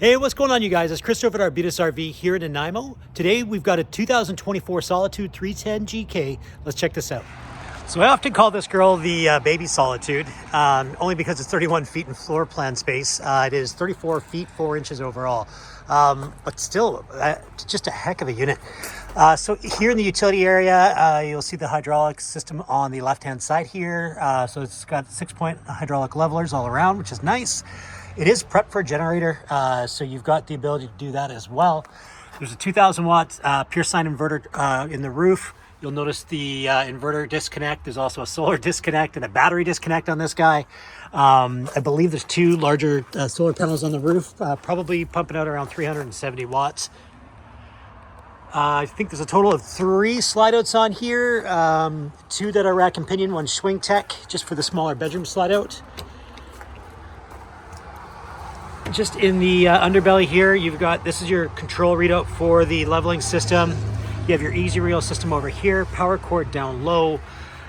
Hey, what's going on, you guys? It's Chris over at Arbutus RV here in Nanaimo. Today we've got a 2024 Solitude 310 GK. Let's check this out. So I often call this girl the baby Solitude, only because it's 31 feet in floor plan space. It is 34 feet 4 inches overall, but still just a heck of a unit. So here in the utility area, you'll see the hydraulic system on the left-hand side here. So it's got 6-point hydraulic levelers all around, which is nice. It is prepped for a generator, so you've got the ability to do that as well. There's a 2,000 watt pure sine inverter in the roof. You'll notice the inverter disconnect. There's also a solar disconnect and a battery disconnect on this guy. I believe there's two larger solar panels on the roof, probably pumping out around 370 watts. I think there's a total of 3 slide outs on here. 2 that are rack and pinion, 1 Schwing Tech, just for the smaller bedroom slide out. Just in the underbelly here, you've got, this is your control readout for the leveling system. You have your easy reel system over here, power cord down low,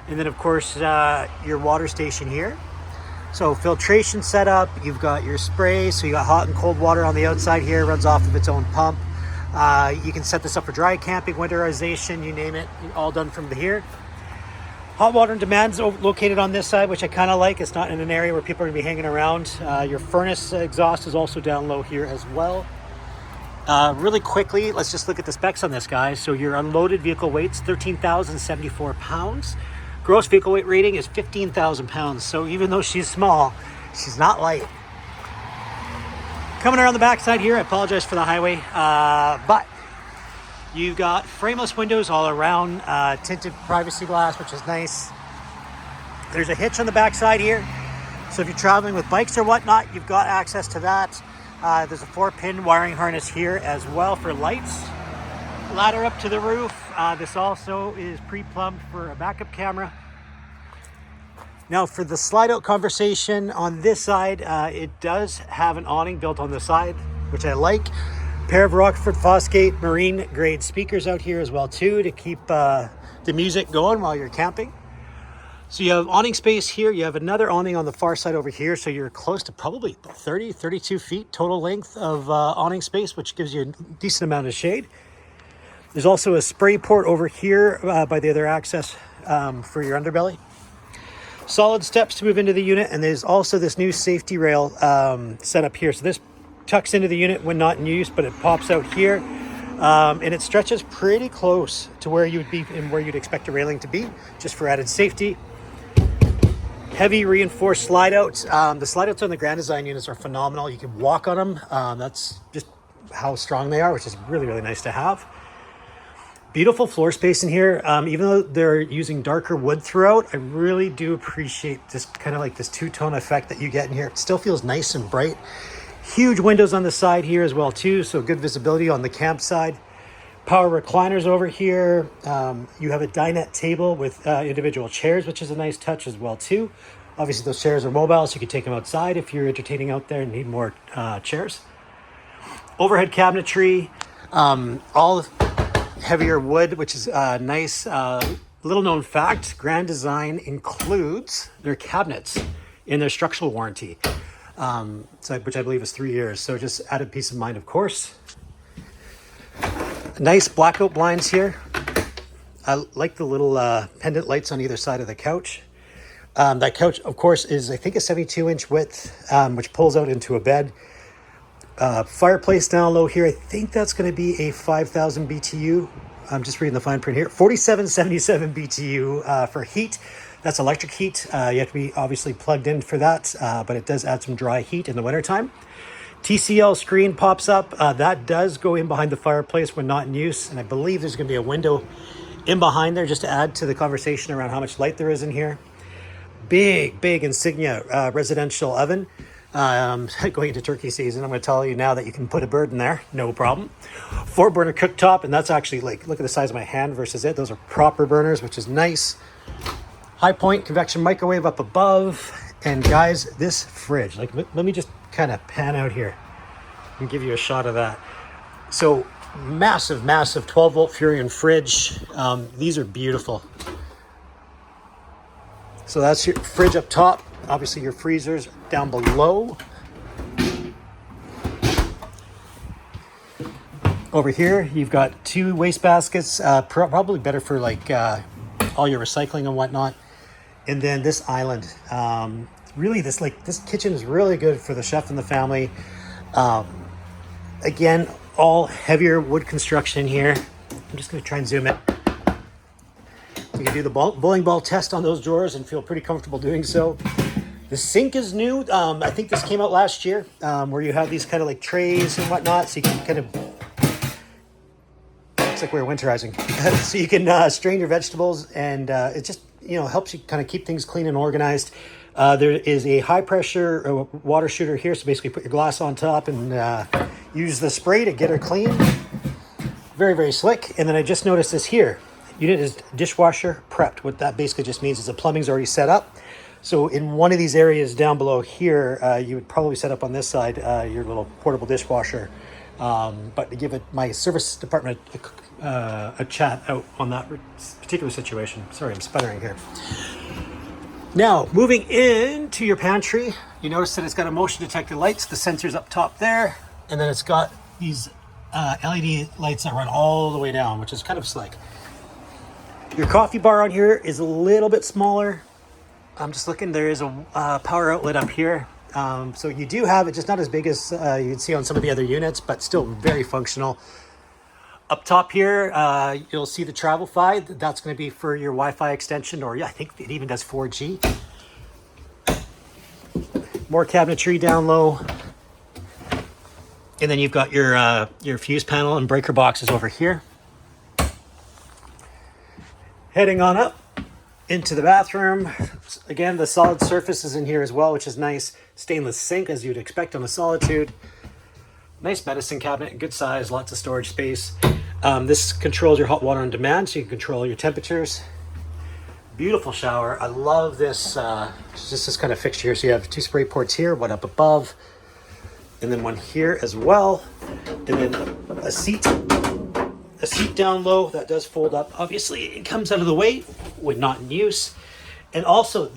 and then of course your water station here. So filtration setup, you've got your spray, so you got hot and cold water on the outside here, runs off of its own pump. You can set this up for dry camping, winterization, you name it, all done from here. Hot water on demand is located on this side, which I kind of like. It's not in an area where people are going to be hanging around. Your furnace exhaust is also down low here as well. Really quickly, let's just look at the specs on this guy. So your unloaded vehicle weight's 13,074 pounds. Gross vehicle weight rating is 15,000 pounds. So even though she's small, she's not light. Coming around the backside here, I apologize for the highway, but you've got frameless windows all around, tinted privacy glass, which is nice. There's a hitch on the backside here. So if you're traveling with bikes or whatnot, you've got access to that. There's a 4-pin wiring harness here as well for lights. Ladder up to the roof. This also is pre-plumbed for a backup camera. Now for the slide out conversation on this side, it does have an awning built on the side, which I like. Pair of Rockford Fosgate marine grade speakers out here as well too, to keep the music going while you're camping. So you have awning space here. You have another awning on the far side over here. So you're close to probably 32 feet total length of awning space, which gives you a decent amount of shade. There's also a spray port over here by the other access for your underbelly. Solid steps to move into the unit. And there's also this new safety rail set up here. So this tucks into the unit when not in use, but it pops out here, and it stretches pretty close to where you would be and where you'd expect a railing to be, just for added safety. Heavy reinforced slide outs. The slide outs on the Grand Design units are phenomenal. You can walk on them. That's just how strong they are, which is really, really nice to have. Beautiful floor space in here. Even though they're using darker wood throughout, I really do appreciate this kind of like this two-tone effect that you get in here. It still feels nice and bright. Huge windows on the side here as well too, so good visibility on the campsite. Power recliners over here. You have a dinette table with individual chairs, which is a nice touch as well too. Obviously those chairs are mobile, so you can take them outside if you're entertaining out there and need more chairs. Overhead cabinetry, all heavier wood, which is nice. Little known fact, Grand Design includes their cabinets in their structural warranty. Which I believe is 3 years. So just added peace of mind, of course. Nice blackout blinds here. I like the little pendant lights on either side of the couch. That couch, of course, is I think a 72-inch width, which pulls out into a bed. Fireplace down low here. I think that's going to be a 5,000 BTU. I'm just reading the fine print here. 4777 BTU for heat. That's electric heat. You have to be obviously plugged in for that, but it does add some dry heat in the wintertime. TCL screen pops up. That does go in behind the fireplace when not in use. And I believe there's going to be a window in behind there just to add to the conversation around how much light there is in here. Big, big Insignia residential oven. Going into turkey season, I'm going to tell you now that you can put a bird in there, no problem. 4-burner cooktop, and that's actually like, look at the size of my hand versus it. Those are proper burners, which is nice. High point convection microwave up above. And guys, this fridge, like, let me just kind of pan out here and give you a shot of that. So massive 12 volt Furion fridge. These are beautiful. So that's your fridge up top. Obviously your freezers down below. Over here, you've got 2 waste baskets, probably better for like all your recycling and whatnot. And then this island, really this kitchen is really good for the chef and the family. Again, all heavier wood construction here. I'm just going to try and zoom it. You can do the bowling ball test on those drawers and feel pretty comfortable doing so. The sink is new. I think this came out last year, where you have these kind of like trays and whatnot, so you can kind of, looks like we're winterizing, so you can strain your vegetables, and it just, you know, helps you kind of keep things clean and organized. There is a high pressure water shooter here, so basically put your glass on top and use the spray to get her clean. Very, very slick. And then I just noticed this here. Unit is dishwasher prepped. What that basically just means is the plumbing's already set up. So in one of these areas down below here, you would probably set up on this side your little portable dishwasher. But to give my service department a chat out on that particular situation. Sorry, I'm sputtering here. Now, moving into your pantry, you notice that it's got a motion detected lights. The sensor's up top there. And then it's got these LED lights that run all the way down, which is kind of slick. Your coffee bar on here is a little bit smaller. I'm just looking, there is a power outlet up here. So you do have it, just not as big as you'd see on some of the other units, but still very functional. Up top here, you'll see the Travelfi. That's going to be for your Wi-Fi extension, or yeah, I think it even does 4G. More cabinetry down low. And then you've got your fuse panel and breaker boxes over here. Heading on up into the bathroom. Again, the solid surface is in here as well, which is nice. Stainless sink, as you'd expect on a Solitude. Nice medicine cabinet, good size, lots of storage space. This controls your hot water on demand, so you can control your temperatures. Beautiful shower. I love this, just this kind of fixture. So you have 2 spray ports here, one up above, and then one here as well. And then a seat down low that does fold up. Obviously, it comes out of the way when not in use. And also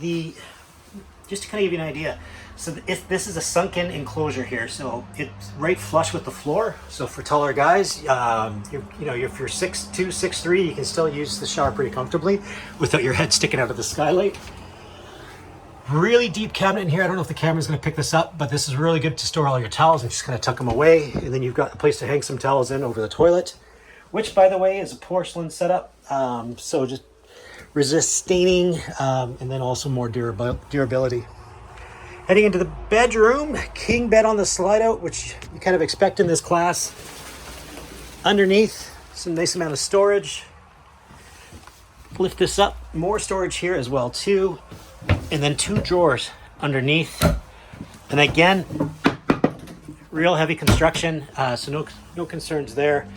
just to kind of give you an idea, so if this is a sunken enclosure here, so it's right flush with the floor. So for taller guys, if you're 6'2", 6'3", you can still use the shower pretty comfortably without your head sticking out of the skylight. Really deep cabinet in here. I don't know if the camera's going to pick this up, but this is really good to store all your towels and just kind of tuck them away. And then you've got a place to hang some towels in over the toilet, which, by the way, is a porcelain setup. So just resists staining, and then also more durability. Heading into the bedroom, king bed on the slide out, which you kind of expect in this class. Underneath, some nice amount of storage. Lift this up, more storage here as well too. And then 2 drawers underneath. And again, real heavy construction, so no concerns there.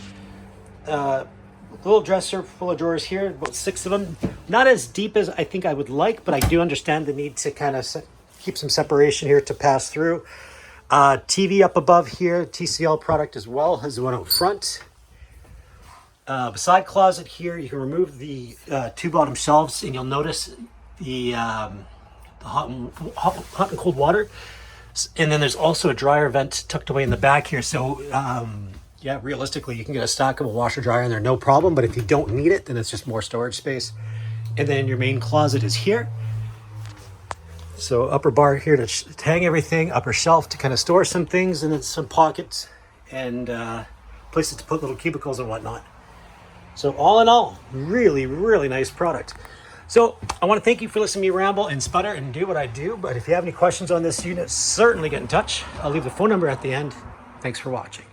Little dresser full of drawers here, about 6 of them. Not as deep as I think I would like, but I do understand the need to kind of keep some separation here to pass through. TV up above here, TCL product as well, as the one out front. Beside closet here, you can remove the 2 bottom shelves, and you'll notice the hot and cold water. And then there's also a dryer vent tucked away in the back here. So yeah, realistically, you can get a stackable washer dryer in there, no problem. But if you don't need it, then it's just more storage space. And then your main closet is here. So upper bar here to hang everything, upper shelf to kind of store some things, and then some pockets and places to put little cubicles and whatnot. So all in all, really, really nice product. So I want to thank you for listening to me ramble and sputter and do what I do. But if you have any questions on this unit, certainly get in touch. I'll leave the phone number at the end. Thanks for watching.